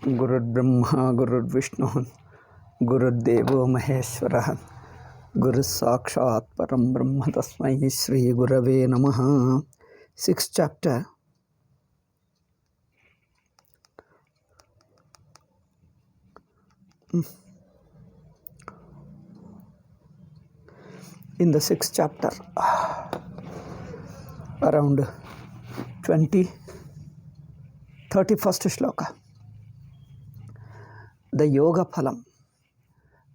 गुरुर्ब्रह्मा गुरुर्विष्णु गुरुर्देवो महेश्वरः गुरुस्साक्षात् परं ब्रह्म तस्मै श्री गुरवे नमः. 6th chapter. In the 6th chapter, around 31st shloka, the yoga phalam,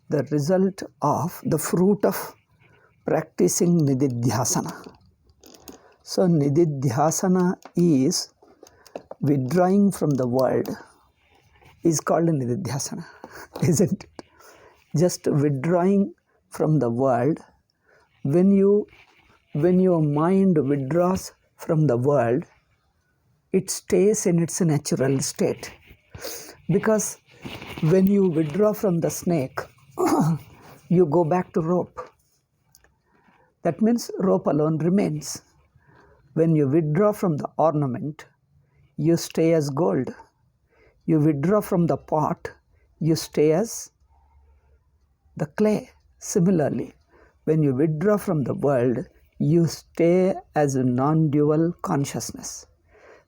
the result of the fruit of practicing nididhyasana. So nididhyasana is withdrawing from the world, is called nididhyasana, isn't it? Just withdrawing from the world. When your mind withdraws from the world, it stays in its natural state. Because when you withdraw from the snake, you go back to rope. That means rope alone remains. When you withdraw from the ornament, you stay as gold. You withdraw from the pot, you stay as the clay. Similarly, when you withdraw from the world, you stay as a non-dual consciousness.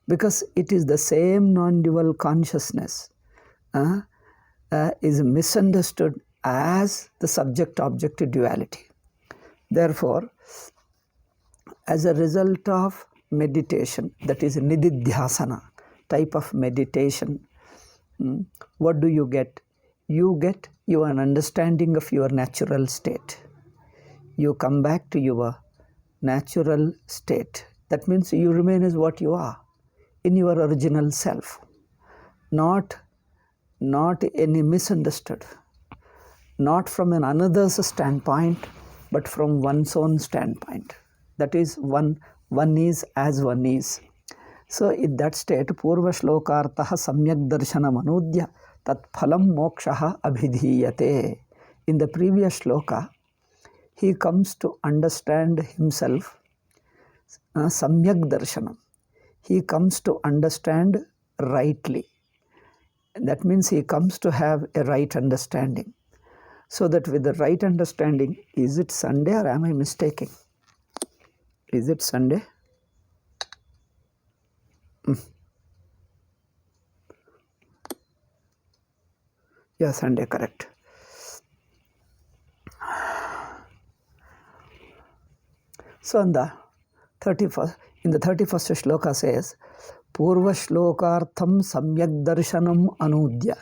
Because it is the same non-dual consciousness is misunderstood as the subject-object duality. Therefore, as a result of meditation, that is nididhyasana type of meditation, what do you get? You get your understanding of your natural state. You come back to your natural state. That means you remain as what you are, in your original self. Not any misunderstood. Not from another's standpoint, but from one's own standpoint. That is, one is as one is. So in that state, Purva Shlokartaha Samyak Darshanam Anudya Tat Phalam Mokshaha Abhidhiyate. In the previous shloka, he comes to understand himself, Samyak Darshanam. He comes to understand rightly. That means he comes to have a right understanding. So that with the right understanding, is it Sunday or am I mistaken? Is it Sunday? Yeah, Sunday, correct. So in the 31st shloka says, Purva Shlokartham Samyak Darshanam Anudya,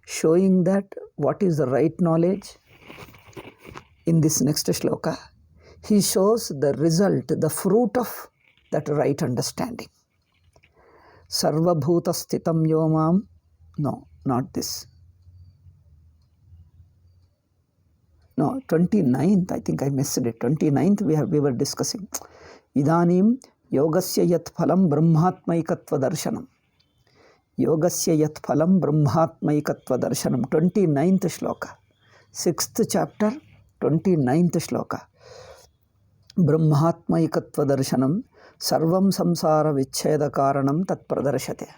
showing that what is the right knowledge. In this next shloka, he shows the result, the fruit of that right understanding. Sarva Bhuta Sthitam Yomam. No, not this. No, 29th, I think I missed it. 29th we were discussing. Idanim Yogasya Yat Phalam Brahmatmaikatva Darshanam. Yogasya Yat Phalam Brahmatmaikatva Darshanam. 29th shloka. 6th chapter, 29th shloka. Brahmatmaikatva Darshanam Sarvam Samsara Vichcheda Karanam Tat Pradarshate.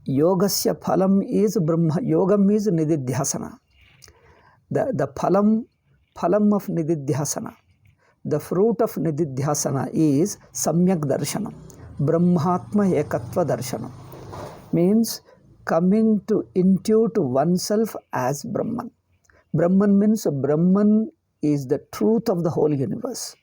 Yogasya Phalam is Brahma. Yogam is Nididhyasana. The phalam of nididhyasana, the fruit of nididhyasana is samyak darshanam, brahmatma ekatva darshanam, means coming to intuit oneself as Brahman. Brahman means Brahman is the truth of the whole universe.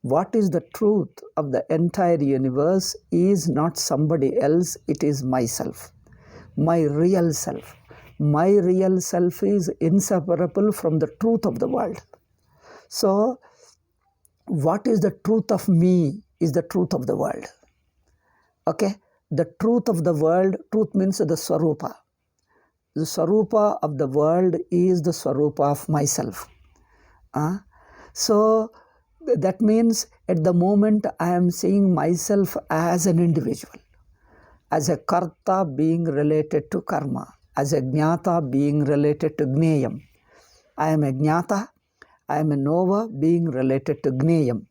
What is the truth of the entire universe is not somebody else, it is myself, my real self. My real self is inseparable from the truth of the world. So, what is the truth of me is the truth of the world. Okay? The truth of the world, truth means the Swarupa. The Swarupa of the world is the Swarupa of myself. So, that means at the moment I am seeing myself as an individual, as a karta being related to karma, as a jnata being related to gneyam. I am a jnata, I am a knower being related to gneyam.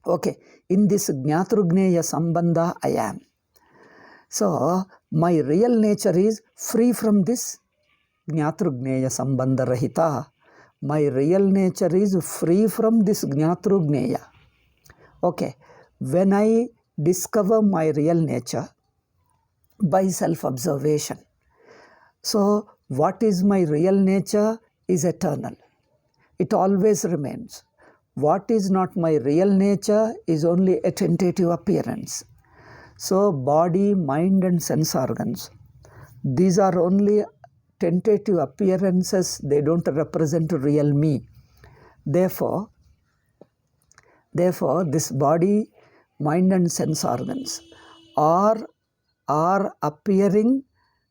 Okay, in this jnatru-gneya sambandha I am. So my real nature is free from this Jnatru-Jneya Sambandha Rahita. My real nature is free from this Jnatru-Jneya. Okay, when I discover my real nature by self-observation, so what is my real nature is eternal. It always remains. What is not my real nature is only a tentative appearance. So body, mind and sense organs, these are only tentative appearances. They don't represent real me. Therefore, this body, mind and sense organs are appearing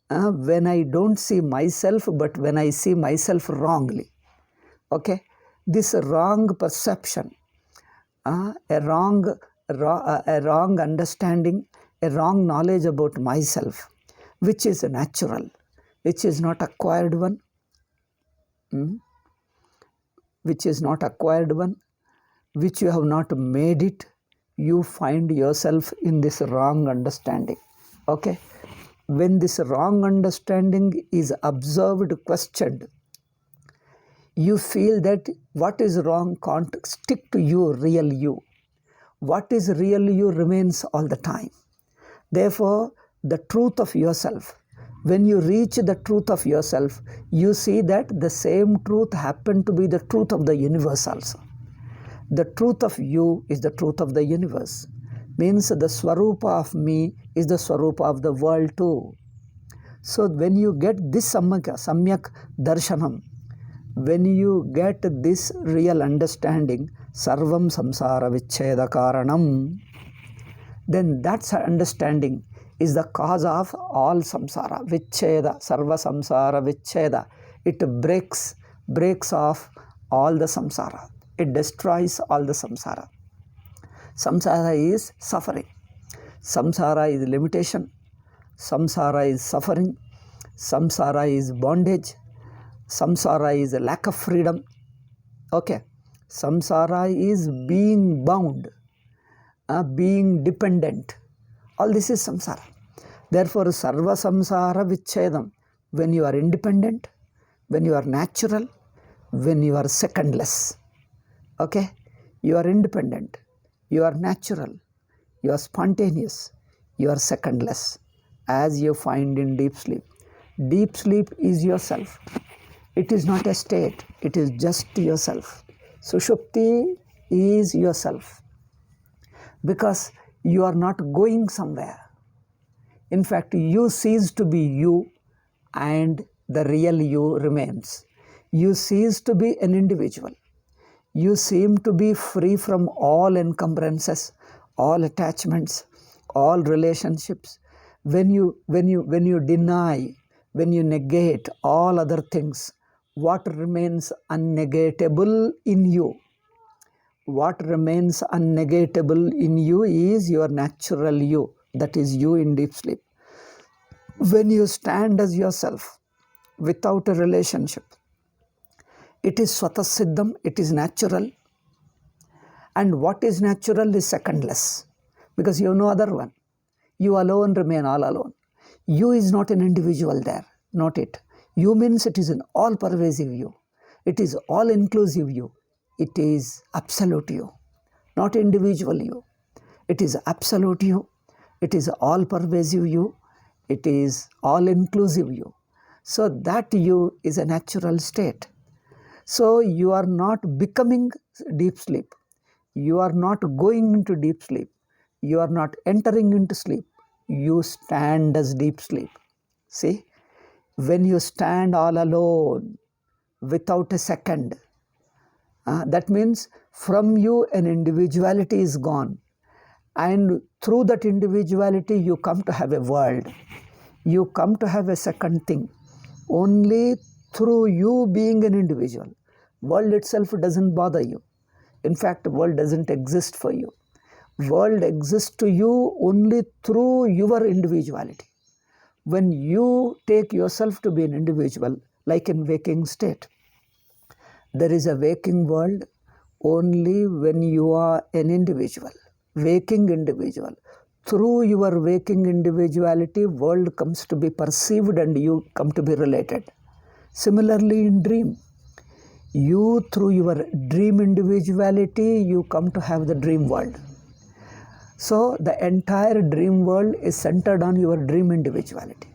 when I don't see myself, but when I see myself wrongly. Okay, this wrong perception, a wrong understanding, a wrong knowledge about myself, which is natural, which is not acquired one, which is not acquired one, which you have not made it, you find yourself in this wrong understanding. Okay, when this wrong understanding is observed, questioned, you feel that what is wrong can't stick to you, real you. What is real you remains all the time. Therefore, the truth of yourself, when you reach the truth of yourself, you see that the same truth happened to be the truth of the universe also. The truth of you is the truth of the universe. Means the Swarupa of me is the Swarupa of the world too. So when you get this Samyak Darshanam, when you get this real understanding, Sarvam Samsara Vichcheda Karanam, then that understanding is the cause of all samsara. Vichcheda, Sarva Samsara Vichcheda. It breaks off all the samsara. It destroys all the samsara. Samsara is suffering. Samsara is limitation. Samsara is suffering. Samsara is bondage. Samsara is a lack of freedom. Okay. Samsara is being bound, being dependent. All this is samsara. Therefore, Sarva Samsara Vichchedam. When you are independent, when you are natural, when you are secondless. Okay? You are independent. You are natural. You are spontaneous. You are secondless. As you find in deep sleep. Deep sleep is yourself. It is not a state. It is just yourself. Sushupti is yourself. Because you are not going somewhere. In fact, you cease to be you and the real you remains. You cease to be an individual. You seem to be free from all encumbrances, all attachments, all relationships. When you deny, when you negate all other things, what remains unnegatable in you? What remains unnegatable in you is your natural you, that is you in deep sleep. When you stand as yourself without a relationship, it is Swatasiddham, it is natural. And what is natural is secondless, because you have no other one. You alone remain all alone. You is not an individual there, not it. You means it is an all-pervasive you. It is all-inclusive you. It is absolute you, not individual you. It is absolute you. It is all-pervasive you. It is all-inclusive you. So that you is a natural state. So you are not becoming deep sleep. You are not going into deep sleep. You are not entering into sleep. You stand as deep sleep. See, when you stand all alone, without a second, that means from you an individuality is gone. And through that individuality, you come to have a world. You come to have a second thing. Only through you being an individual. World itself doesn't bother you. In fact, world doesn't exist for you. World exists to you only through your individuality. When you take yourself to be an individual, like in waking state, there is a waking world only when you are an individual, waking individual. through your waking individuality, world comes to be perceived and you come to be related. Similarly, in dream, you through your dream individuality, you come to have the dream world. So the entire dream world is centered on your dream individuality.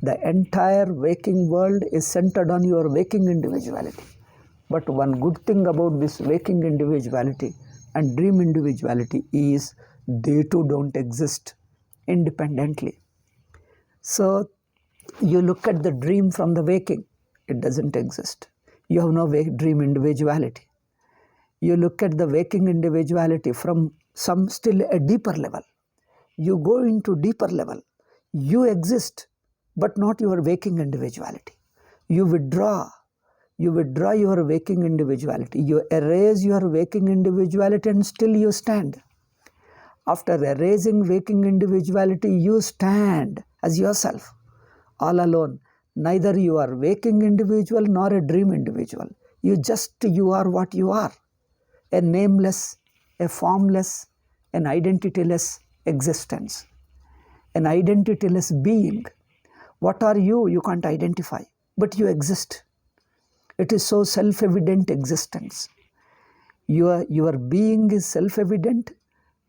The entire waking world is centered on your waking individuality. But one good thing about this waking individuality and dream individuality is they too don't exist independently. So you look at the dream from the waking, it doesn't exist. You have no dream individuality. You look at the waking individuality from some still a deeper level. You go into deeper level. You exist, but not your waking individuality. You withdraw your waking individuality. You erase your waking individuality and still you stand. After erasing waking individuality, you stand as yourself, all alone. Neither you are waking individual nor a dream individual. You are what you are. A nameless, a formless, an identityless existence. An identityless being. What are you? You can't identify, but you exist. It is so self-evident existence. Your being is self-evident,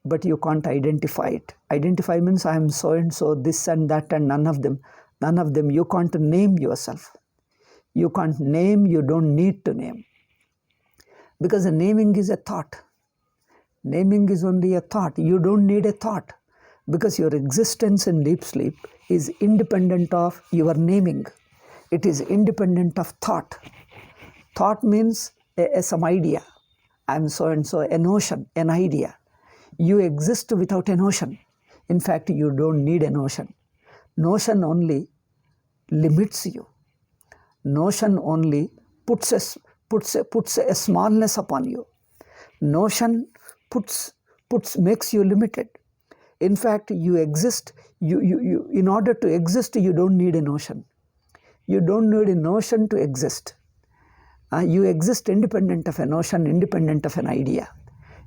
but you can't identify it. Identify means I am so and so, this and that, and none of them. You can't name yourself. You can't name, you don't need to name. Because the naming is a thought. Naming is only a thought. You don't need a thought. Because your existence in deep sleep is independent of your naming. It is independent of thought. Thought means some idea. I am so and so, a notion, an idea. You exist without a notion. In fact, you don't need a notion. Notion only limits you. Notion only puts a smallness upon you. Notion makes you limited. In fact, you exist. You in order to exist, you don't need a notion. You don't need a notion to exist. You exist independent of a notion, independent of an idea,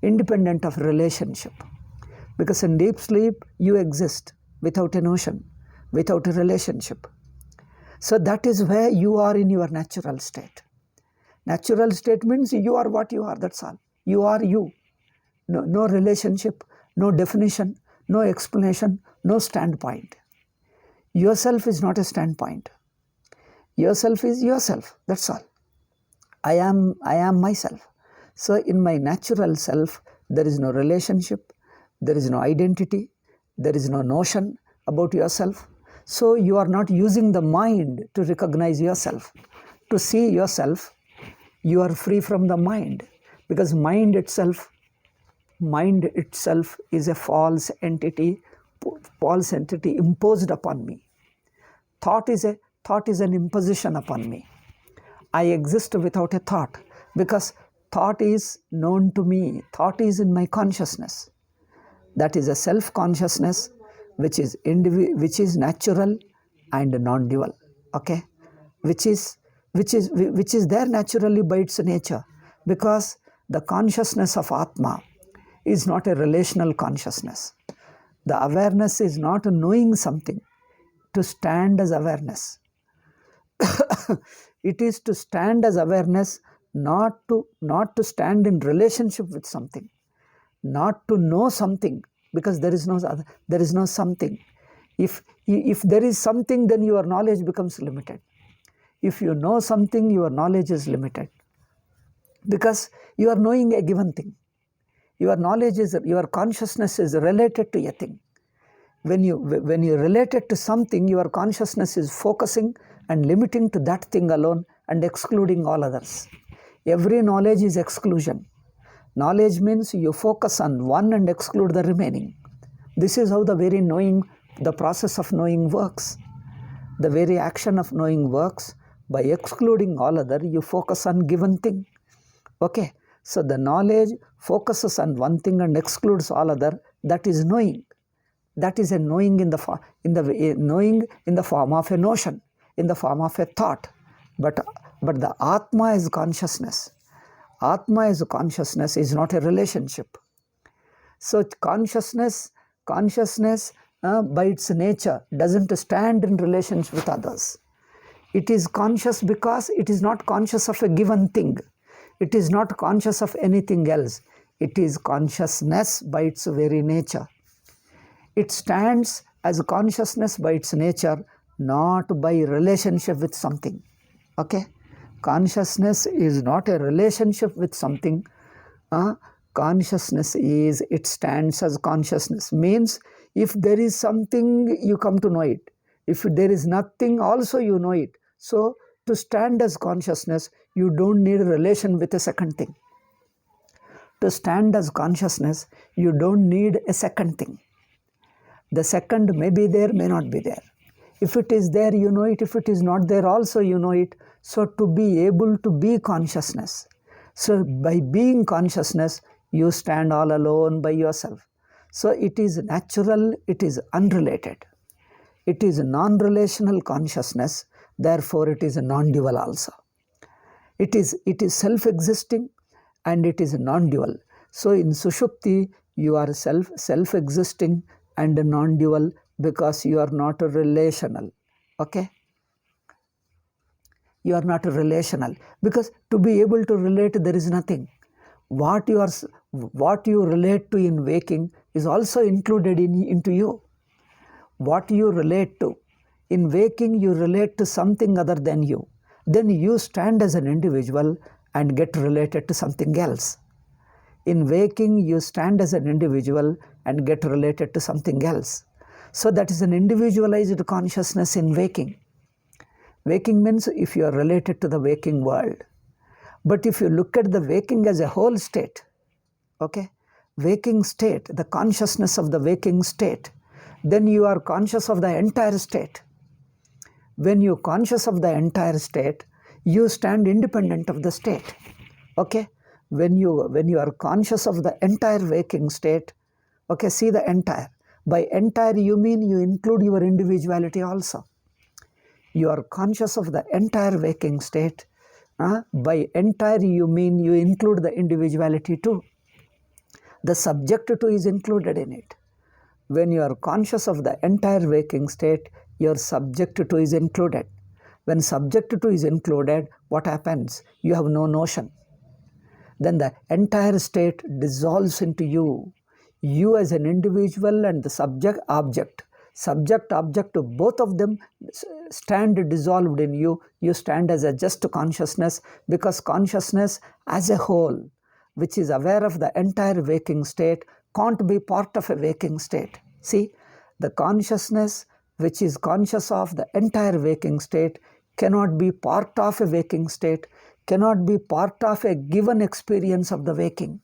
independent of relationship. Because in deep sleep, you exist without a notion, without a relationship. So that is where you are in your natural state. Natural state means you are what you are, that's all. You are you. No relationship, no definition, no explanation, no standpoint. Yourself is not a standpoint. Yourself is yourself, that's all. I am myself. So in my natural self, there is no relationship, there is no identity, there is no notion about yourself. So you are not using the mind to recognize yourself. To see yourself, you are free from the mind. Because mind itself is a false entity imposed upon me. Thought is an imposition upon me. I exist without a thought because thought is known to me. Thought is in my consciousness. That is a self-consciousness which is natural and non-dual. Okay, which is there naturally by its nature, because the consciousness of Atma is not a relational consciousness. The awareness is not knowing something to stand as awareness. It is to stand as awareness, not to stand in relationship with something, not to know something, because there is no something. If there is something, then your knowledge becomes limited. If you know something, your knowledge is limited, because you are knowing a given thing. Your consciousness is related to a thing. When you relate it to something, your consciousness is focusing and limiting to that thing alone and excluding all others. Every knowledge is exclusion. Knowledge means you focus on one and exclude the remaining. This is how the process of knowing works. The very action of knowing works. By excluding all other, you focus on given thing. Okay, so the knowledge focuses on one thing and excludes all other. That is knowing. That is a knowing in the form of a notion, in the form of a thought. But the Atma is consciousness. Atma is consciousness, is not a relationship. So consciousness Consciousness by its nature doesn't stand in relations with others. It is conscious because it is not conscious of a given thing. It is not conscious of anything else. It is consciousness by its very nature. It stands as a consciousness by its nature, not by relationship with something. Okay? Consciousness is not a relationship with something. Consciousness is, it stands as consciousness. Means if there is something, you come to know it. If there is nothing, also you know it. So to stand as consciousness, you don't need a relation with a second thing. To stand as consciousness, you don't need a second thing. The second may be there, may not be there. If it is there, you know it. If it is not there, also you know it. So to be able to be consciousness. So by being consciousness, you stand all alone by yourself. So it is natural, it is unrelated. It is non-relational consciousness, therefore it is non-dual also. It is self-existing and it is non-dual. So in Sushupti, you are self-existing and non-dual because you are not relational. Okay? You are not relational because to be able to relate, there is nothing. What you relate to in waking is also included into you. What you relate to in waking, you relate to something other than you. Then you stand as an individual and get related to something else. In waking, you stand as an individual and get related to something else. So that is an individualized consciousness in waking. Waking means if you are related to the waking world. But if you look at the waking as a whole state, okay, waking state, the consciousness of the waking state, then you are conscious of the entire state. When you are conscious of the entire state, you stand independent of the state. Okay? When you are conscious of the entire waking state, okay, see the entire. By entire you mean you include your individuality also. You are conscious of the entire waking state. By entire you mean you include the individuality too. The subject too is included in it. When you are conscious of the entire waking state, your subject too is included. When subject too is included, what happens? You have no notion. Then the entire state dissolves into you. You as an individual and the subject-object. Subject-object, both of them stand dissolved in you. You stand as a just consciousness because consciousness as a whole, which is aware of the entire waking state, can't be part of a waking state. See, the consciousness which is conscious of the entire waking state cannot be part of a waking state, cannot be part of a given experience of the waking.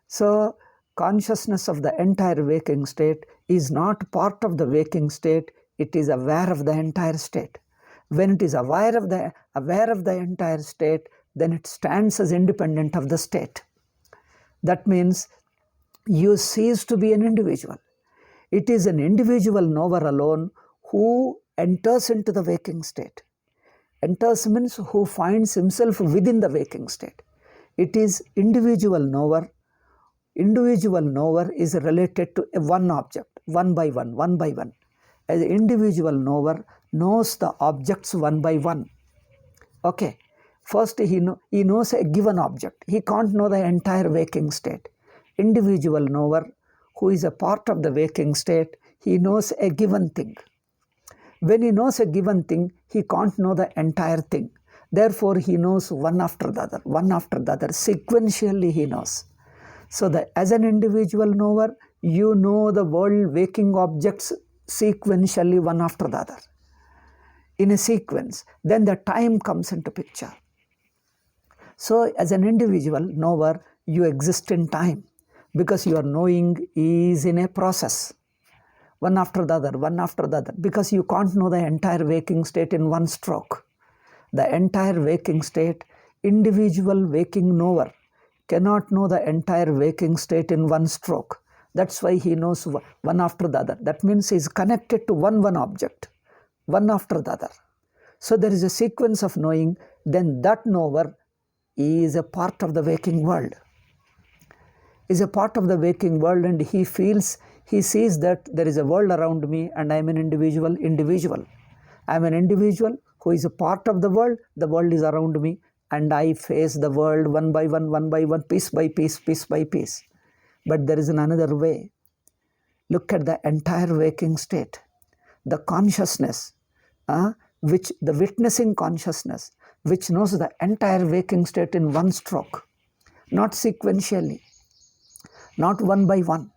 So, consciousness of the entire waking state is not part of the waking state, it is aware of the entire state. When it is aware of the entire state, then it stands as independent of the state. That means you cease to be an individual. It is an individual knower alone who enters into the waking state. Enters means who finds himself within the waking state. It is individual knower. Individual knower is related to one object, one by one. As an individual knower knows the objects one by one. Okay. First he knows a given object. He can't know the entire waking state. Individual knower who is a part of the waking state, he knows a given thing. When he knows a given thing, he can't know the entire thing. Therefore, he knows one after the other, sequentially he knows. So as an individual knower, you know the world waking objects sequentially one after the other. In a sequence, then the time comes into picture. So as an individual knower, you exist in time because your knowing is in a process. One after the other, because you can't know the entire waking state in one stroke. The entire waking state, individual waking knower cannot know the entire waking state in one stroke. That's why he knows one after the other. That means he is connected to one object, one after the other. So there is a sequence of knowing, then that knower is a part of the waking world. Is a part of the waking world and he feels he sees that there is a world around me and I am an individual. I am an individual who is a part of the world is around me, and I face the world one by one, piece by piece. But there is another way. Look at the entire waking state. The consciousness, which the witnessing consciousness, which knows the entire waking state in one stroke, not sequentially, not one by one.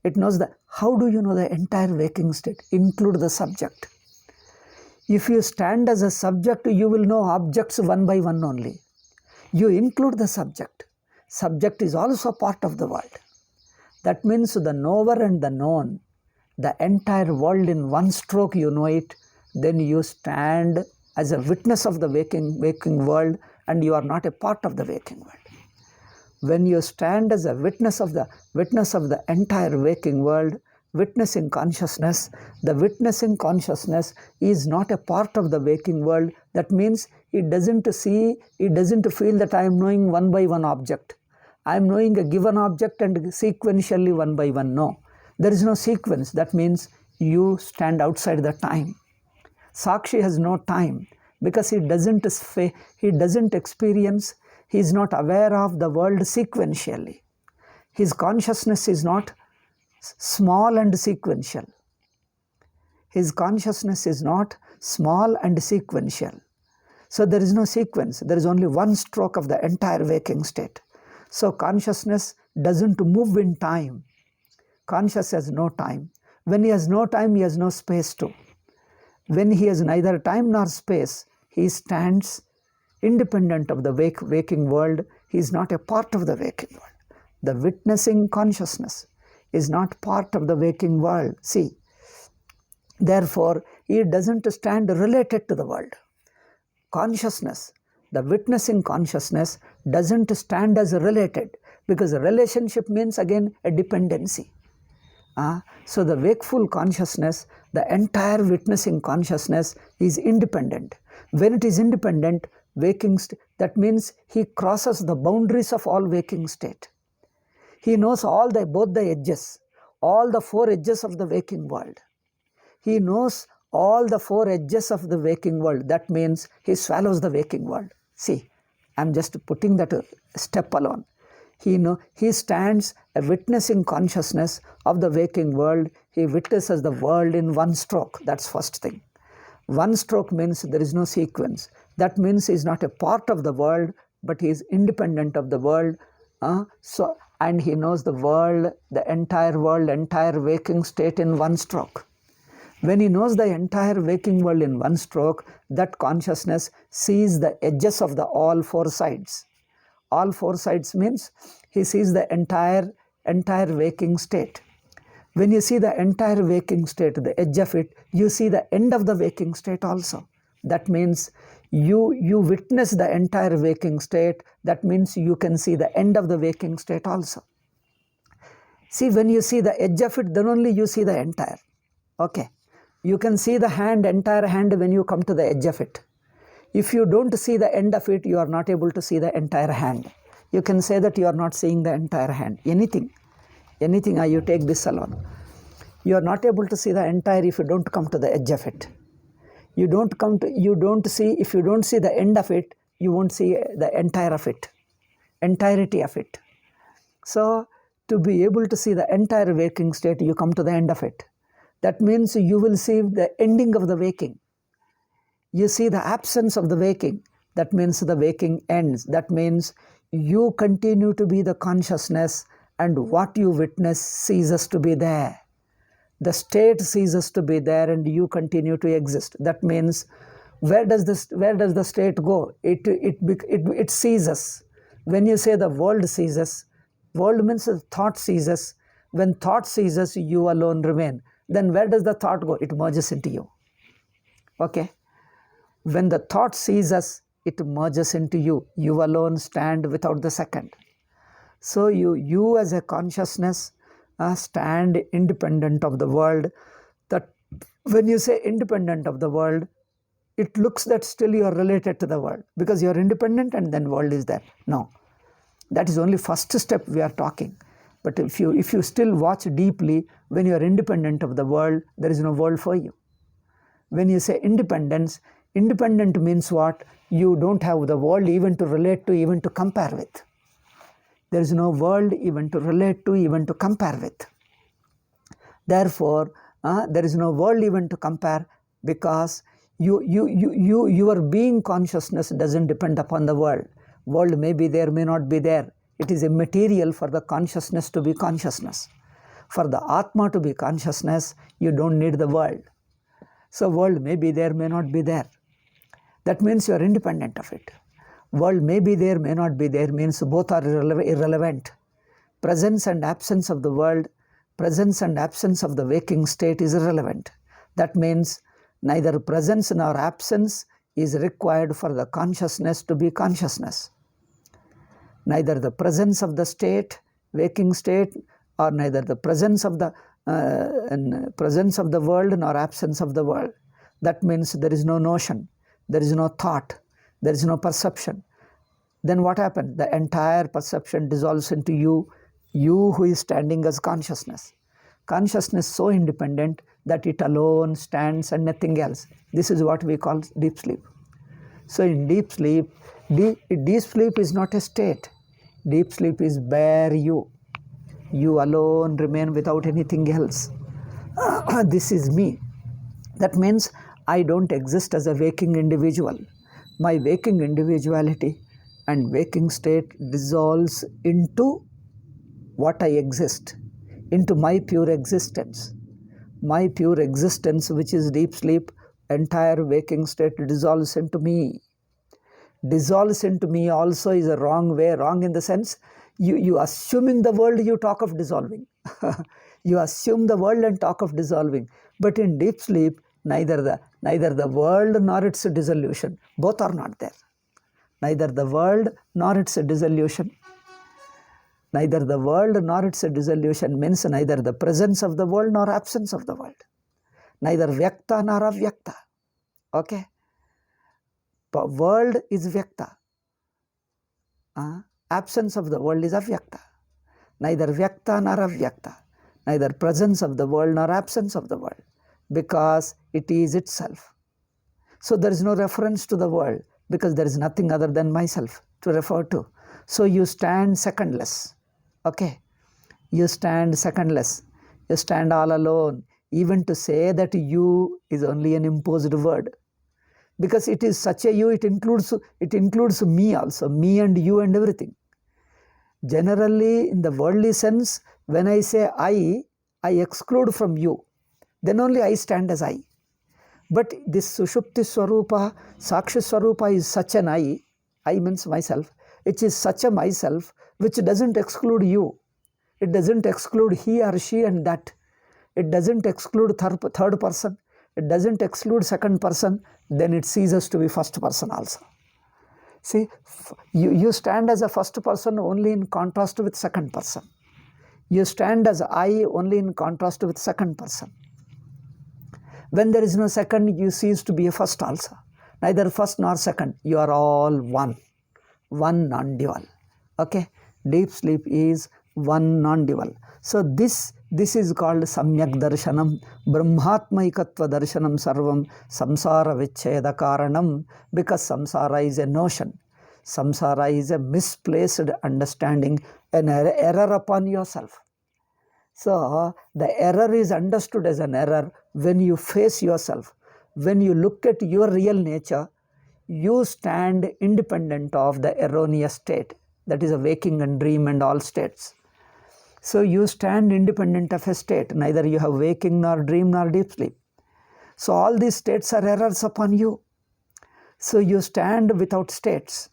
It knows that. How do you know the entire waking state? Include the subject. If you stand as a subject, you will know objects one by one only. You include the subject. Subject is also part of the world. That means the knower and the known, the entire world in one stroke, you know it. Then you stand as a witness of the waking world, and you are not a part of the waking world. When you stand as a witness of the entire waking world, witnessing consciousness, the witnessing consciousness is not a part of the waking world. That means it doesn't feel that I am knowing one by one object. I am knowing a given object and sequentially one by one. No, there is no sequence. That means you stand outside the time. Sakshi has no time because he doesn't experience, he is not aware of the world sequentially. His consciousness is not small and sequential. His consciousness is not small and sequential. So there is no sequence. There is only one stroke of the entire waking state. So consciousness doesn't move in time. Conscious has no time. When he has no time, he has no space too. When he has neither time nor space, he stands independent of the waking world. He is not a part of the waking world. The witnessing consciousness is not part of the waking world. See, therefore, he doesn't stand related to the world. Consciousness, the witnessing consciousness, doesn't stand as related, because a relationship means again a dependency. So the wakeful consciousness, the entire witnessing consciousness is independent. When it is independent, that means he crosses the boundaries of all waking state. He knows both the edges, all the four edges of the waking world. He knows all the four edges of the waking world. That means he swallows the waking world. See, I'm just putting that step alone. He stands a witnessing consciousness of the waking world. He witnesses the world in one stroke. That's first thing. One stroke means there is no sequence. That means he is not a part of the world, but he is independent of the world. And he knows the world, the entire world, entire waking state in one stroke. When he knows the entire waking world in one stroke, that consciousness sees the edges of the all four sides. All four sides means he sees the entire waking state. When you see the entire waking state, the edge of it, you see the end of the waking state also. That means you witness the entire waking state. That means you can see the end of the waking state also. See, when you see the edge of it, then only you see the entire. Okay. You can see the entire hand when you come to the edge of it. If you don't see the end of it, you are not able to see the entire hand. You can say that you are not seeing the entire hand. Anything, you take this alone. You are not able to see the entire if you don't come to the edge of it. If you don't see the end of it, you won't see the entirety of it. So, to be able to see the entire waking state, you come to the end of it. That means you will see the ending of the waking. You see the absence of the waking. That means the waking ends. That means you continue to be the consciousness, and what you witness ceases to be there. The state ceases to be there, and you continue to exist. That means where does the state go? It ceases. When you say the world ceases, world means thought ceases. When thought ceases, you alone remain. Then where does the thought go? It merges into you. Okay? When the thought ceases, it merges into you. You alone stand without the second. So you as a consciousness stand independent of the world. That when you say independent of the world, it looks that still you are related to the world because you are independent and then world is there. No, that is only first step we are talking. But if you still watch deeply, When you are independent of the world, there is no world for you. When you say independence, independent means what? You don't have the world even to relate to, even to compare with. There is no world even to relate to, even to compare with. Therefore, there is no world even to compare, because your being consciousness doesn't depend upon the world. World may be there, may not be there. It is immaterial for the consciousness to be consciousness. For the Atma to be consciousness, you don't need the world. So world may be there, may not be there. That means you are independent of it. World may be there, may not be there means both are irrelevant. Presence and absence of the world, presence and absence of the waking state is irrelevant. That means neither presence nor absence is required for the consciousness to be consciousness. Neither the presence of the state, waking state, or neither the presence of the world nor absence of the world. That means there is no notion, there is no thought, there is no perception. Then what happens? The entire perception dissolves into you who is standing as consciousness. Consciousness so independent that it alone stands and nothing else. This is what we call deep sleep. So in deep sleep is not a state. Deep sleep is bare you. You alone remain without anything else. This is me. That means I don't exist as a waking individual. My waking individuality and waking state dissolves into what I exist, into my pure existence. My pure existence, which is deep sleep, entire waking state dissolves into me. Dissolves into me also is a wrong way. Wrong in the sense, you assuming the world, you talk of dissolving. You assume the world and talk of dissolving. But in deep sleep, neither the world nor its dissolution, both are not there. Neither the world nor its dissolution. Neither the world nor its dissolution means neither the presence of the world nor absence of the world. Neither vyakta nor avyakta. Okay? But world is vyakta. Absence of the world is avyakta. Neither vyakta nor avyakta. Neither presence of the world nor absence of the world. Because it is itself. So there is no reference to the world, because there is nothing other than myself to refer to. So you stand secondless. Okay? You stand secondless. You stand all alone. Even to say that you is only an imposed word. Because it is such a you, it includes me also, me and you and everything. Generally, in the worldly sense, when I say I exclude from you. Then only I stand as I. But this Sushupti Swarupa, Sakshi Swarupa is such an I means myself, it is such a myself which doesn't exclude you. It doesn't exclude he or she and that. It doesn't exclude third person. It doesn't exclude second person. Then it ceases to be first person also. See, you stand as a first person only in contrast with second person. You stand as I only in contrast with second person. When there is no second, you cease to be a first also. Neither first nor second. You are all one. One non-dual. Okay? Deep sleep is one non-dual. So this is called Samyak Darshanam, Brahmatmaikatva Darshanam Sarvam, Samsara Vicheda Karanam, because samsara is a notion. Samsara is a misplaced understanding, an error upon yourself. So the error is understood as an error when you face yourself. When you look at your real nature, you stand independent of the erroneous state. That is a waking and dream and all states. So you stand independent of a state. Neither you have waking nor dream nor deep sleep. So all these states are errors upon you. So you stand without states.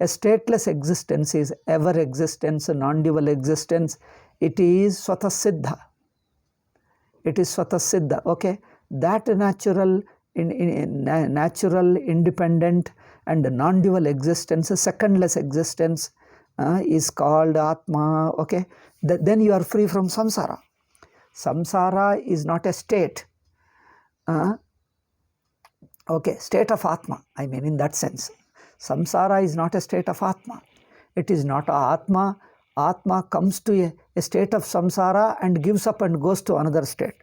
A stateless existence is ever existence, a non-dual existence. It is Swata Siddha. It is Swata Siddha. Okay? That natural, independent and non-dual existence, a secondless existence is called Atma. Okay? Then you are free from samsara. Samsara is not a state. Okay, state of Atma, I mean in that sense. Samsara is not a state of Atma. It is not Atma Atma comes to a state of samsara and gives up and goes to another state.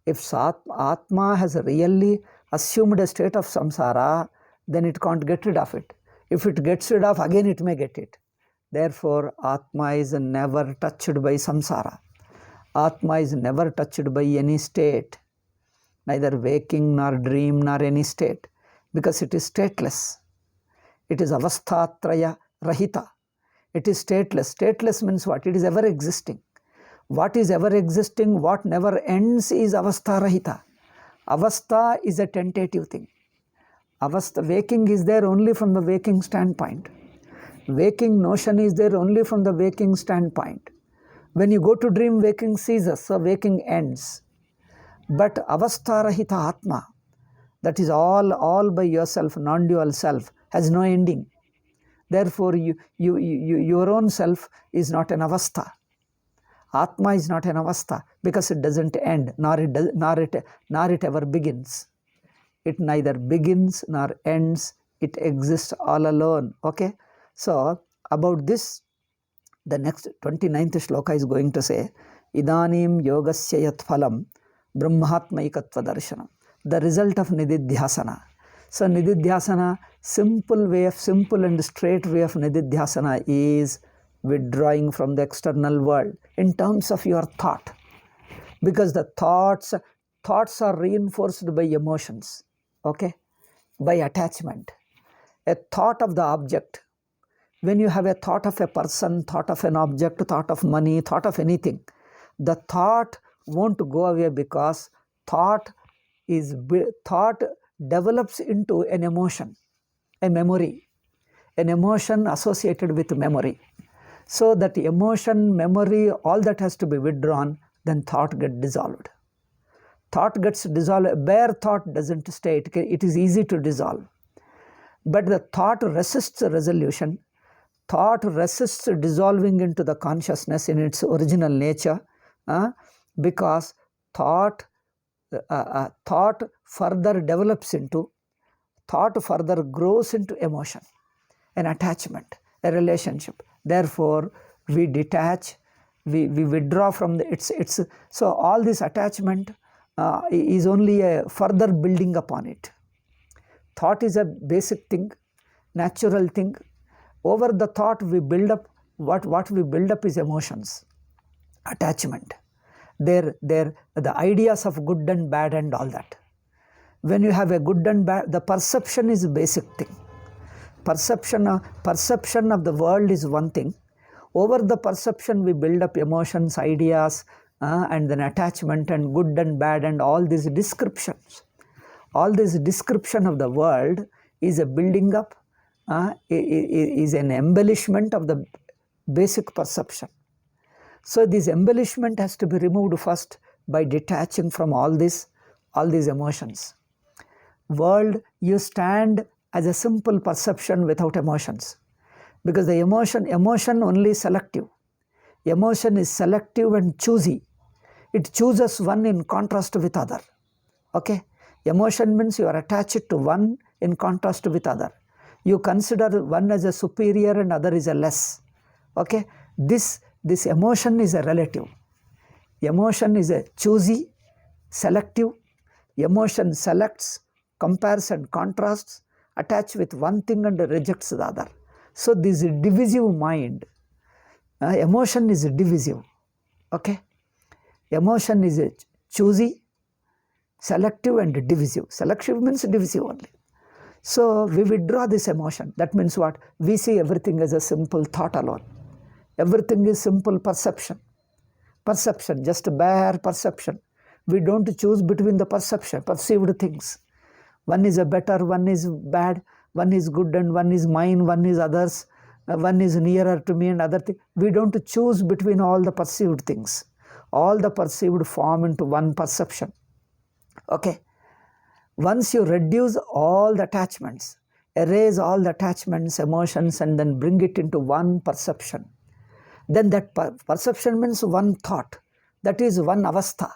If Atma has really assumed a state of samsara, then it can't get rid of it. If it gets rid of, again it may get it. Therefore, Atma is never touched by samsara. Atma is never touched by any state, neither waking nor dream nor any state, because it is stateless. It is avasthatraya rahita. It is stateless. Stateless means what? It is ever existing. What is ever existing, what never ends, is avastha rahita. Avastha is a tentative thing. Avastha, waking is there only from the waking standpoint. Waking notion is there only from the waking standpoint. When you go to dream, waking ceases, so waking ends. But avastha rahita atma, that is all by yourself, non-dual self, has no ending. Therefore, your own self is not an avastha. Atma is not an avastha because it doesn't end, nor it ever begins. It neither begins nor ends. It exists all alone. Okay. So about this, the next 29th shloka is going to say, Idanim yogasya yat phalam brahmatmaikatva darshanam. The result of nididhyasana. So nididhyasana, simple and straight way of nididhyasana is withdrawing from the external world in terms of your thought, because the thoughts are reinforced by emotions, okay, by attachment. A thought of the object, when you have a thought of a person, thought of an object, thought of money, thought of anything, the thought won't go away because thought develops into an emotion, a memory, an emotion associated with memory. So that emotion, memory, all that has to be withdrawn, then thought gets dissolved. Thought gets dissolved. Bare thought doesn't stay. It is easy to dissolve. But the thought resists resolution. Thought resists dissolving into the consciousness in its original nature, because thought further develops into, thought further grows into emotion, an attachment, a relationship. Therefore, we detach, we withdraw from its. So all this attachment is only a further building upon it. Thought is a basic thing, natural thing. Over the thought we build up, what we build up is emotions, attachment. The ideas of good and bad and all that. When you have a good and bad, the perception is a basic thing. Perception of the world is one thing. Over the perception we build up emotions, ideas, and then attachment and good and bad and all these descriptions. All this description of the world is a building up, is an embellishment of the basic perception. So this embellishment has to be removed first by detaching from all these emotions. World, you stand as a simple perception without emotions, because the emotion only selective. Emotion is selective and choosy. It chooses one in contrast with other. Okay, emotion means you are attached to one in contrast with other. You consider one as a superior and other is a less. Okay, this emotion is a relative. Emotion is a choosy, selective. Emotion selects, compares and contrasts, attach with one thing and rejects the other. So this divisive mind, emotion is divisive. Okay, emotion is a choosy, selective and divisive. Selective means divisive only. So we withdraw this emotion. That means what? We see everything as a simple thought alone. Everything is simple perception. Perception, just bare perception. We don't choose between the perceived things. One is a better, one is bad, one is good and one is mine, one is others, one is nearer to me and other thing. We don't choose between all the perceived things. All the perceived form into one perception. Okay. Once you reduce all the attachments, erase all the attachments, emotions, and then bring it into one perception, then that perception means one thought. That is one avastha.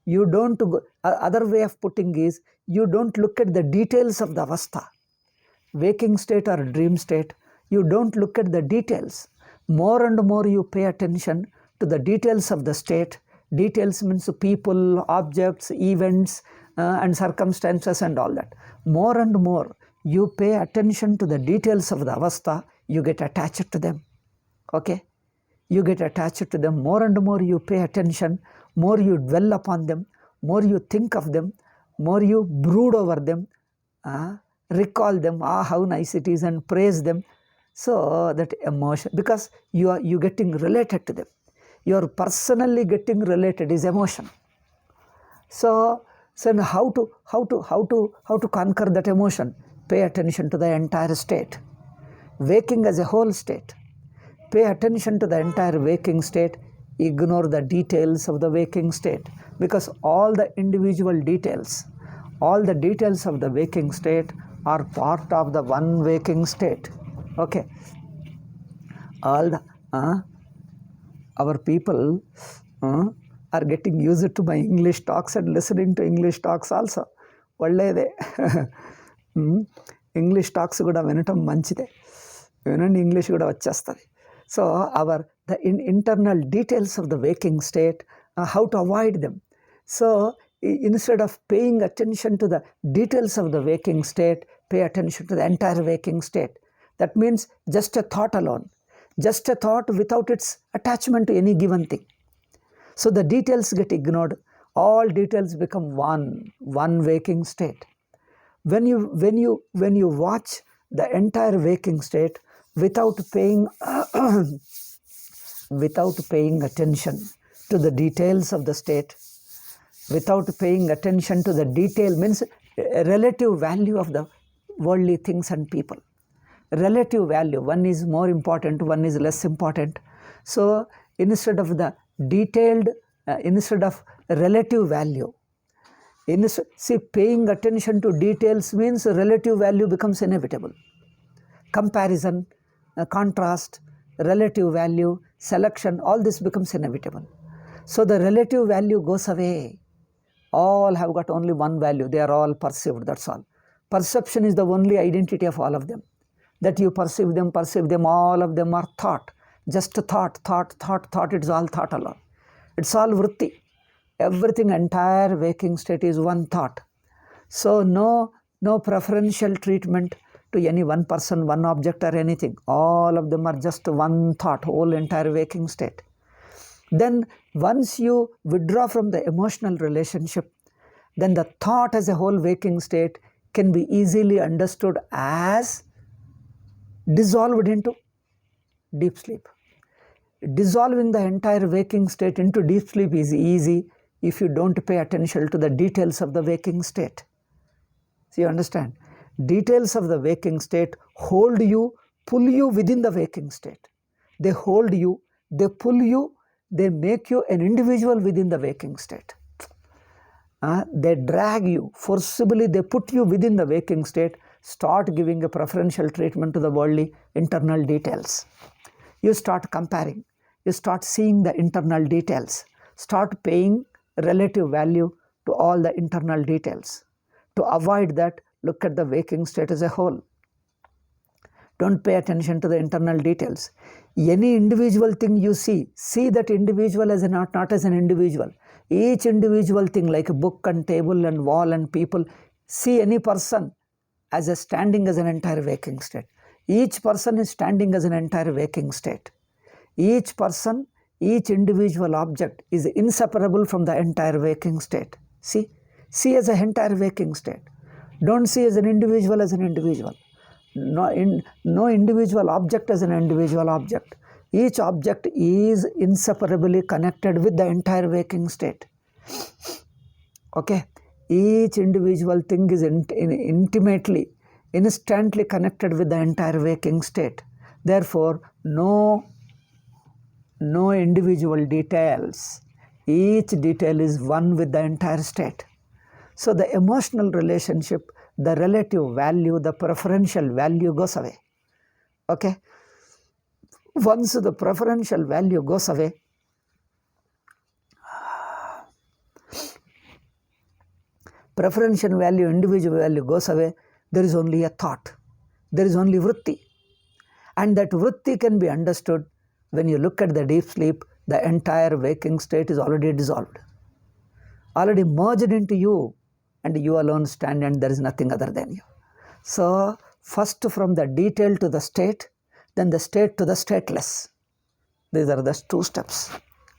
You don't go, other way of putting is, you don't look at the details of the avastha. Waking state or dream state, you don't look at the details. more and more you pay attention to the details of the state. Details means people, objects, events, and circumstances and all that. More and more you pay attention to the details of the avastha, you get attached to them. Okay? You get attached to them. More and more you pay attention, more you dwell upon them, more you think of them, more you brood over them, recall them, how nice it is, and praise them. So that emotion, because you getting related to them. You are personally getting related is emotion. So how to conquer that emotion? Pay attention to the entire state. Waking as a whole state. Pay attention to the entire waking state. Ignore the details of the waking state, because all the individual details, all the details of the waking state are part of the one waking state. Okay. All the our people are getting used to my English talks and listening to English talks also. Vallede. English talks kuda vinatam manchide. Vinandi English kuda vachestadi. So the internal details of the waking state, how to avoid them. So instead of paying attention to the details of the waking state, pay attention to the entire waking state. That means just a thought alone. Just a thought without its attachment to any given thing. So the details get ignored. All details become one waking state. When you watch the entire waking state without paying attention to the details of the state, without paying attention to the detail, means relative value of the worldly things and people. Relative value, one is more important, one is less important. So instead of the detailed, instead of relative value, paying attention to details means relative value becomes inevitable. Comparison, contrast, relative value, selection, all this becomes inevitable. So the relative value goes away. All have got only one value. They are all perceived, that's all. Perception is the only identity of all of them. That you perceive them, all of them are thought. Just thought, it's all thought alone. It's all vritti. Everything, entire waking state is one thought. So no preferential treatment to any one person, one object or anything. All of them are just one thought, whole entire waking state. Then once you withdraw from the emotional relationship, then the thought as a whole waking state can be easily understood as dissolved into deep sleep. Dissolving the entire waking state into deep sleep is easy if you don't pay attention to the details of the waking state. So you understand? Details of the waking state hold you, pull you within the waking state. They hold you, they pull you, they make you an individual within the waking state. They drag you, forcibly they put you within the waking state. Start giving a preferential treatment to the worldly internal details. You start comparing. You start seeing the internal details. Start paying relative value to all the internal details. To avoid that, look at the waking state as a whole. Don't pay attention to the internal details. Any individual thing you see that individual as not as an individual. Each individual thing like a book and table and wall and people, see any person as a standing as an entire waking state. Each person is standing as an entire waking state. Each person, each individual object is inseparable from the entire waking state. See as an entire waking state. Don't see as an individual as an individual. No individual object as an individual object. Each object is inseparably connected with the entire waking state. Okay? Each individual thing is intimately, instantly connected with the entire waking state. Therefore, no individual details. Each detail is one with the entire state. So the emotional relationship, the relative value, the preferential value goes away. Okay? Once the preferential value goes away, preferential value, individual value goes away, there is only a thought. There is only vritti. And that vritti can be understood When you look at the deep sleep, the entire waking state is already dissolved, already merged into you, and you alone stand and there is nothing other than you. So first from the detail to the state, then the state to the stateless. These are the 2 steps.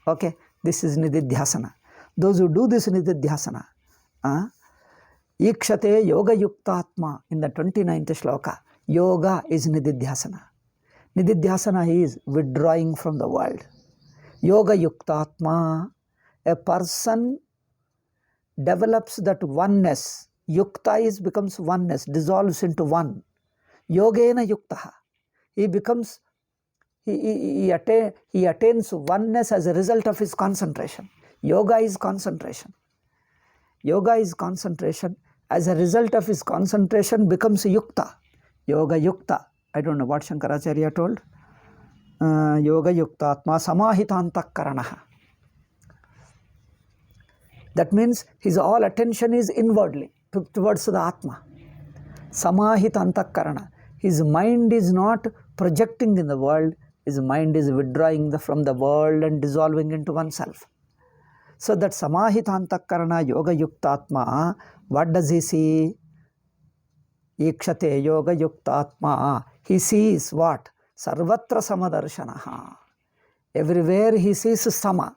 Okay, this is Nididhyasana. Those who do this Nididhyasana, Ikshate Yoga Yuktatma, in the 29th shloka, yoga is Nididhyasana. Nididhyasana is withdrawing from the world. Yoga Yuktatma, a person develops that oneness. Yukta becomes oneness, dissolves into one. Yogena Yuktaha. He becomes, he attains oneness as a result of his concentration. Yoga is concentration. Yoga is concentration. As a result of his concentration becomes Yukta. Yoga Yukta. I don't know what Shankaracharya told. Yoga Yukta Atma Samahitantak Karanaha. That means his all attention is inwardly, towards the Atma. Samahitantak Karana. His mind is not projecting in the world. His mind is withdrawing from the world and dissolving into oneself. So that Samahitantak Karana Yoga Yuktatma, what does he see? Ikshate Yoga Yuktatma. He sees what? Sarvatra Samadarshanaha. Everywhere he sees Sama.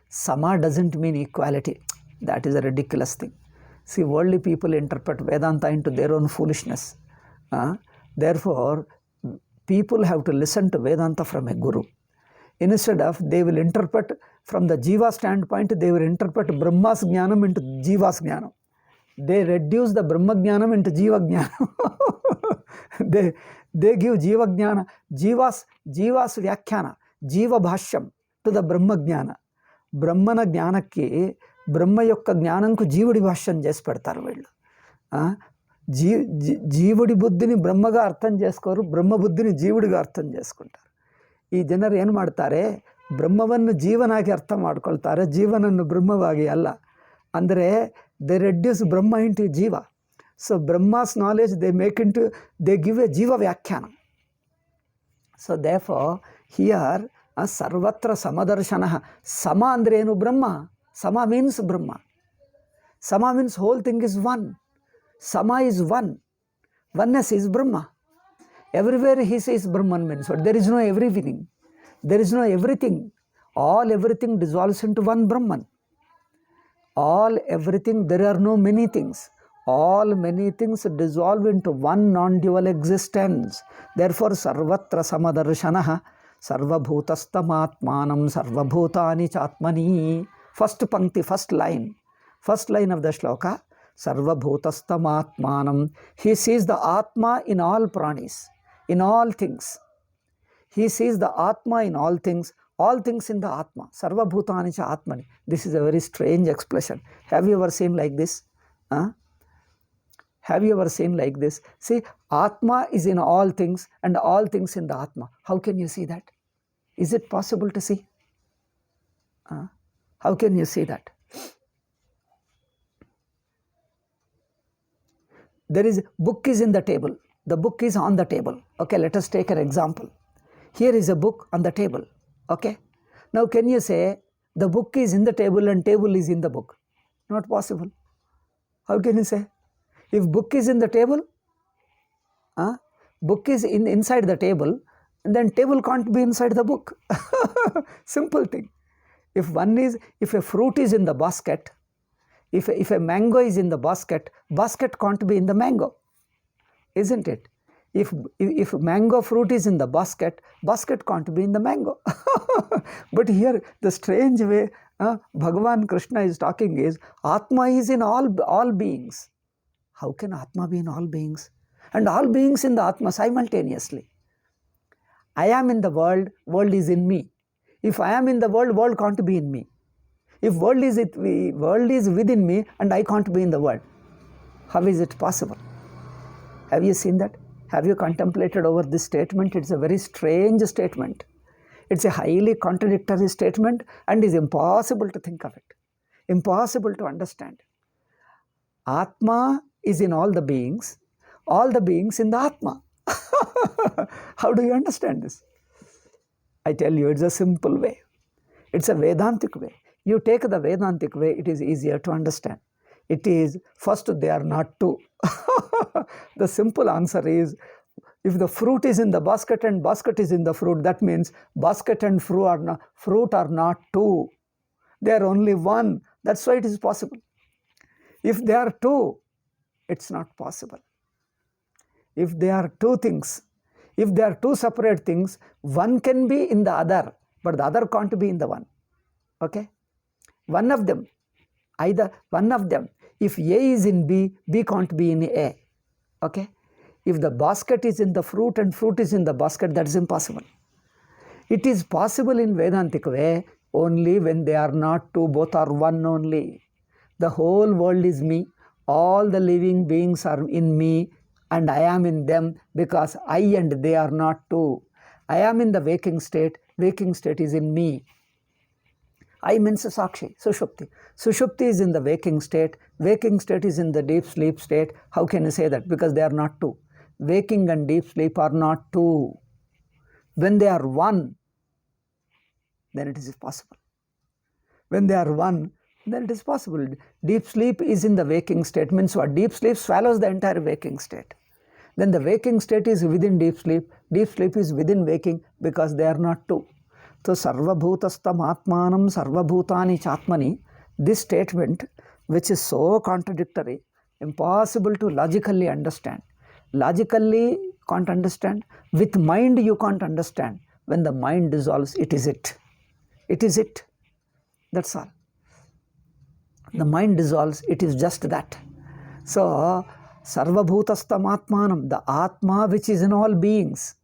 Sama doesn't mean equality. That is a ridiculous thing. See, worldly people interpret Vedanta into their own foolishness. Therefore, people have to listen to Vedanta from a guru. Instead of, they will interpret from the Jiva standpoint, they will interpret Brahma's Jnanam into Jiva's Jnanam. They reduce the Brahma Jnanam into Jiva Jnanam. they give Jiva Jnana, Jiva's Vyakhyana, Jiva Bhashyam to the Brahma Jnana. Brahmana Jnanaki, Brahma Yokka Jnananku Jivudi Bhashyam chesi pedtaru veellu. జీవుడి బుద్ధిని బ్రహ్మగా అర్థం చేసుకోరు, బ్రహ్మ బుద్ధిని జీవుడిగా అర్థం చేసుకుంటారు. ಈ ಜನರು ಏನು ಮಾಡ್ತಾರೆ, ಬ್ರಹ್ಮವನ್ನು ಜೀವನಾಗಿ ಅರ್ಥ ಮಾಡ್ಕೊಳ್ತಾರೆ, ಜೀವನನ್ನು ಬ್ರಹ್ಮವಾಗಿ ಅಲ್ಲ. ಅಂದರೆ ದೇ ರೆಡ್ಯೂಸ್ ಬ್ರಹ್ಮ ಇಂಟು ಜೀವ. So Brahma's knowledge they give a ಜೀವ ವ್ಯಾಖ್ಯಾನ. ಸೊ ದೇರ್ಫೋರ್ ಹಿಯರ್ ಸರ್ವತ್ರ ಸಮದರ್ಶನ. ಸಮ ಅಂದರೆ ಏನು? ಬ್ರಹ್ಮ. ಸಮ ಮೀನ್ಸ್ ಬ್ರಹ್ಮ. ಸಮ means whole thing is one. Sama is one. Oneness is Brahma. Everywhere he says Brahman means what? There is no everything. There is no everything. All everything dissolves into one Brahman. All everything, there are no many things. All many things dissolve into one non-dual existence. Therefore, sarvatra samadarshanaha, sarvabhutastamatmanam sarvabhutani chatmani. First pankti, first line of the shloka. Sarvabhutastamatmanam. He sees the Atma in all pranis, in all things. He sees the Atma in all things in the Atma. Sarvabhutani cha Atmani. This is a very strange expression. Have you ever seen like this? Have you ever seen like this? See, Atma is in all things and all things in the Atma. How can you see that? Is it possible to see? How can you see that? There is, book is in the table. The book is on the table. Okay, let us take an example. Here is a book on the table. Okay. Now can you say the book is in the table and table is in the book? Not possible. How can you say? If book is in the table, book is inside the table, then table can't be inside the book. Simple thing. If a fruit is in the basket, if a mango is in the basket can't be in the mango, isn't it? If mango fruit is in the basket can't be in the mango. But here the strange way Bhagavan Krishna is talking is, Atma is in all beings. How can Atma be in all beings? And all beings in the Atma simultaneously. I am in the world is in me. If I am in the world can't be in me. If world is within me and I can't be in the world, how is it possible? Have you seen that? Have you contemplated over this statement? It's a very strange statement. It's a highly contradictory statement and is impossible to think of it. Impossible to understand. Atma is in all the beings in the Atma. How do you understand this? I tell you, it's a simple way. It's a Vedantic way. You take the Vedantic way, it is easier to understand. It is, first, they are not two. The simple answer is, if the fruit is in the basket and basket is in the fruit, that means basket and fruit are not two. They are only one. That's why it is possible. If they are two, it's not possible. If they are two things, if they are two separate things, one can be in the other, but the other can't be in the one. Okay? One of them, either one of them. If A is in B, B can't be in A. Okay? If the basket is in the fruit and fruit is in the basket, that is impossible. It is possible in Vedantic way only when they are not two, both are one only. The whole world is me. All the living beings are in me and I am in them, because I and they are not two. I am in the waking state is in me. I means Sakshi, Sushupti. Sushupti is in the waking state is in the deep sleep state. How can you say that? Because they are not two. Waking and deep sleep are not two. When they are one, then it is possible. When they are one, then it is possible. Deep sleep is in the waking state, means what? Deep sleep swallows the entire waking state. Then the waking state is within deep sleep is within waking, because they are not two. So, sarvabhutastam atmanam sarvabhutani chatmani, this statement, which is so contradictory, impossible to logically understand. Logically can't understand. With mind you can't understand. When the mind dissolves, it is it. It is it. That's all. The mind dissolves, it is just that. So, sarvabhutastam atmanam, the Atma which is in all beings.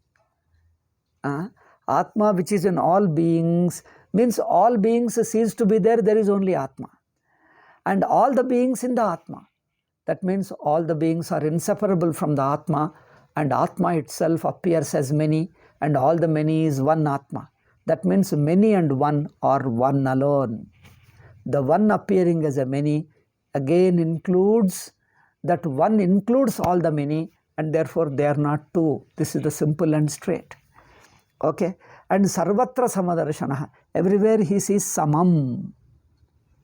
Atma which is in all beings means all beings cease to be there, there is only Atma. And all the beings in the Atma. That means all the beings are inseparable from the Atma, and Atma itself appears as many, and all the many is one Atma. That means many and one are one alone. The one appearing as a many again includes, that one includes all the many, and therefore they are not two. This is the simple and straight. Okay? And sarvatra samadarshanaha, everywhere he sees samam.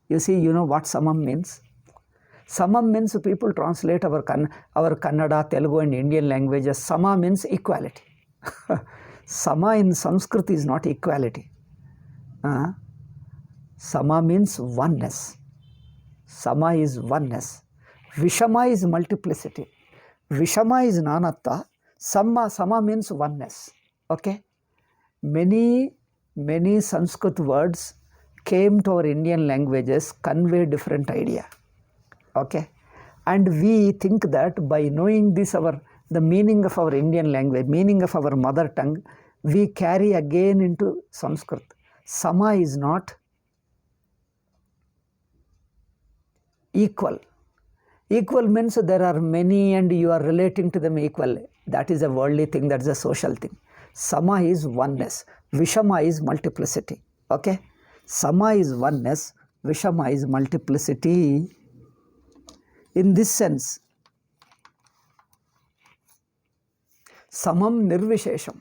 You see, you know what samam means? Samam means, people translate our Kannada, Telugu and Indian languages. Sama means equality. Sama in Sanskrit is not equality. Sama means oneness. Sama is oneness. Vishama is multiplicity. Vishama is nanatta. Sama means oneness. Okay? Many Sanskrit words came to our Indian languages, convey different idea. Okay? And we think that by knowing this, the meaning of our Indian language, meaning of our mother tongue, we carry again into Sanskrit. Sama is not equal. Equal means there are many and you are relating to them equally. That is a worldly thing, that is a social thing. Sama is oneness. Vishama is multiplicity. Okay? Sama is oneness. Vishama is multiplicity. In this sense, samam nirvishesham.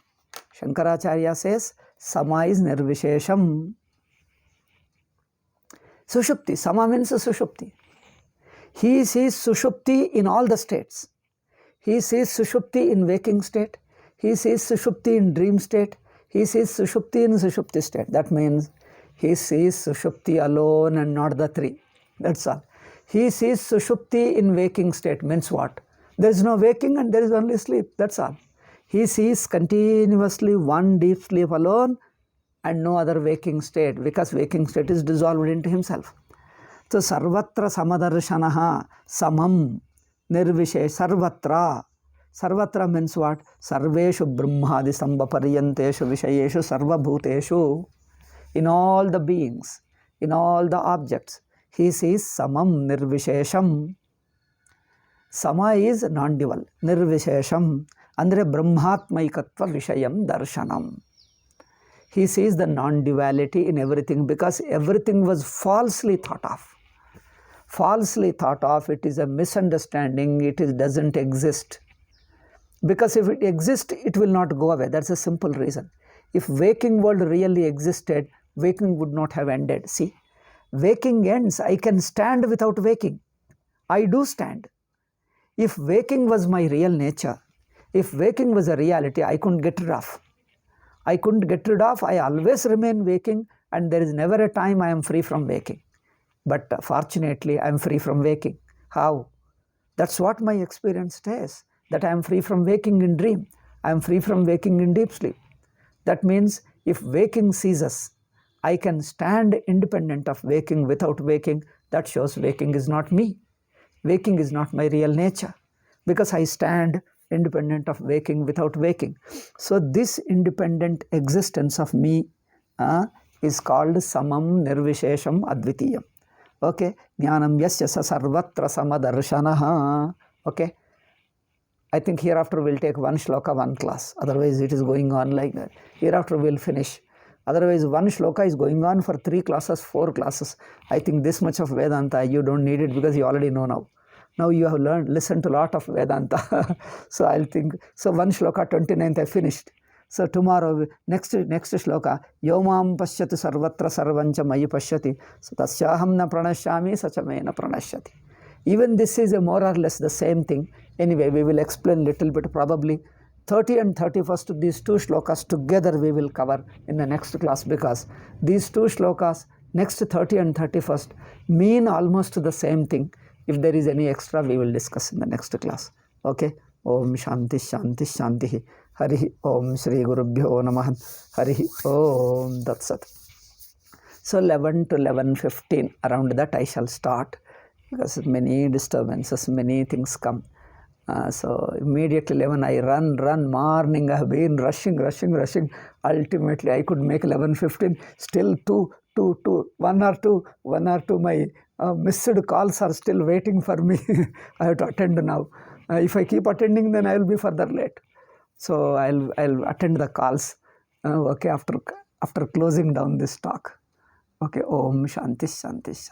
Shankaracharya says, sama is nirvishesham. Sushupti. Sama means Sushupti. He sees Sushupti in all the states. He sees Sushupti in waking state. He sees Sushupti in dream state. He sees Sushupti in Sushupti state. That means he sees Sushupti alone and not the three. That's all. He sees Sushupti in waking state. Means what? There is no waking and there is only sleep. That's all. He sees continuously one deep sleep alone and no other waking state, because waking state is dissolved into himself. So, sarvatra samadarshanaha, samam, nirvishesh, sarvatra. Sarvatra means what? Sarveshu brahmadi sambhapariyanteshu vishayeshu sarvabhuteshu. In all the beings, in all the objects, he sees samam nirvishesham. Sama is non-dual. Nirvishesham. Andre brahmatmaikatva vishayam darshanam. He sees the non-duality in everything, because everything was falsely thought of. Falsely thought of, it is a misunderstanding, it doesn't exist. Because if it exists, it will not go away. That's a simple reason. If waking world really existed, waking would not have ended. See, waking ends. I can stand without waking. I do stand. If waking was my real nature, if waking was a reality, I couldn't get rid of. I couldn't get rid of. I always remain waking, and there is never a time I am free from waking. But fortunately, I am free from waking. How? That's what my experience says, that I am free from waking in dream. I am free from waking in deep sleep. That means if waking ceases, I can stand independent of waking without waking. That shows waking is not me. Waking is not my real nature, because I stand independent of waking without waking. So this independent existence of me is called samam nirvishesham advitiyam. Okay, jnanam yasya sa sarvatra samadarshanaha. Okay, I think hereafter we'll take one shloka, one class. Otherwise it is going on like that. Hereafter we'll finish. Otherwise one shloka is going on for 3 classes, 4 classes. I think this much of Vedanta you don't need it, because you already know now. Now you have listened to a lot of Vedanta. So I'll think, so one shloka 29th I finished. So tomorrow, next shloka, Yomam pashyati sarvatra sarvancha mayi pashyati, so tasyaham na pranashyami sacha me na pranashyati. Even this is a more or less the same thing. Anyway, we will explain little bit, probably 30 and 31st, these 2 shlokas together we will cover in the next class, because these 2 shlokas, next 30 and 31st, mean almost the same thing. If there is any extra, we will discuss in the next class. Okay? Om Shanti Shanti Shanti. Hari Om Shri Gurubhyo Namaha. Hari Om Tat Sat. So 11 to 11:15, around that I shall start, because many disturbances, many things come. So immediately 11 I run, morning I have been rushing. Ultimately I could make 11:15, still one or two my missed calls are still waiting for me. I have to attend now. If I keep attending, then I will be further late. So I'll attend the calls. Okay, after closing down this talk. Okay, Om Shanti Shanti Shanti.